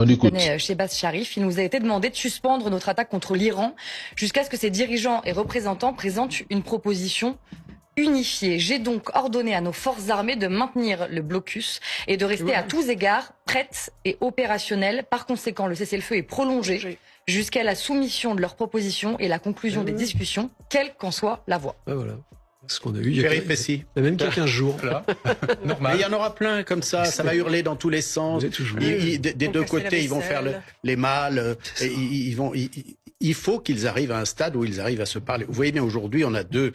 On écoute. Shehbaz Sharif, il nous a été demandé de suspendre notre attaque contre l'Iran jusqu'à ce que ses dirigeants et représentants présentent une proposition unifiée. J'ai donc ordonné à nos forces armées de maintenir le blocus et de rester à tous égards prêtes et opérationnelles. Par conséquent, le cessez-le-feu est prolongé jusqu'à la soumission de leurs propositions et la conclusion des discussions, quelle qu'en soit la voie. Voilà. Ce qu'on a eu il y a même 15 jours. Normal. Il y en aura plein comme ça va hurler dans tous les sens. Des deux côtés, ils vont faire les mâles. Il faut qu'ils arrivent à un stade où ils arrivent à se parler. Vous voyez bien, aujourd'hui, on a deux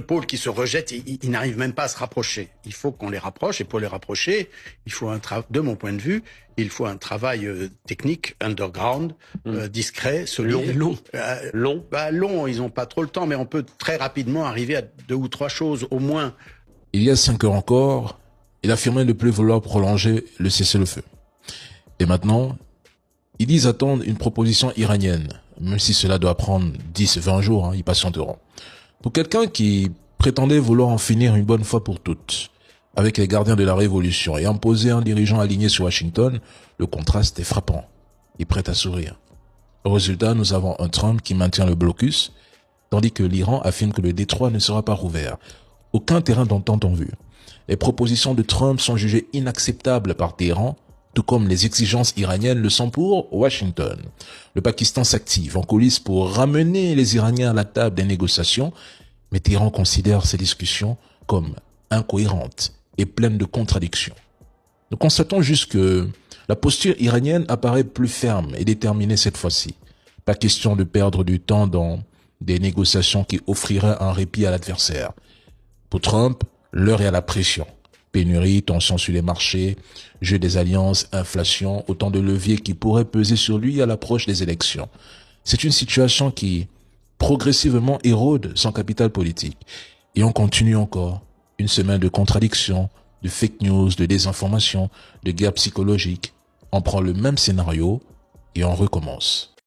pôles qui se rejettent. Ils n'arrivent même pas à se rapprocher. Il faut qu'on les rapproche. Et pour les rapprocher, il faut de mon point de vue, il faut un travail technique, underground, discret, solide. Long. Long, ils n'ont pas trop le temps, mais on peut très rapidement arriver à 2 ou 3 choses, au moins. Il y a 5 heures encore, il affirmait ne plus vouloir prolonger le cessez-le-feu. Et maintenant, ils attendent une proposition iranienne, même si cela doit prendre 10-20 jours, ils patienteront. Pour quelqu'un qui prétendait vouloir en finir une bonne fois pour toutes, avec les gardiens de la révolution et imposer un dirigeant aligné sur Washington, le contraste est frappant. Il prête à sourire. Au résultat, nous avons un Trump qui maintient le blocus, tandis que l'Iran affirme que le détroit ne sera pas rouvert. Aucun terrain d'entente en vue. Les propositions de Trump sont jugées inacceptables par Téhéran, tout comme les exigences iraniennes le sont pour Washington. Le Pakistan s'active en coulisses pour ramener les Iraniens à la table des négociations, mais Téhéran considère ces discussions comme incohérentes et pleines de contradictions. Nous constatons juste que la posture iranienne apparaît plus ferme et déterminée cette fois-ci. Pas question de perdre du temps dans des négociations qui offriraient un répit à l'adversaire. Pour Trump, l'heure est à la pression. Pénurie, tension sur les marchés, jeu des alliances, inflation, autant de leviers qui pourraient peser sur lui à l'approche des élections. C'est une situation qui progressivement érode son capital politique. Et on continue encore. Une semaine de contradictions, de fake news, de désinformation, de guerre psychologique. On prend le même scénario et on recommence.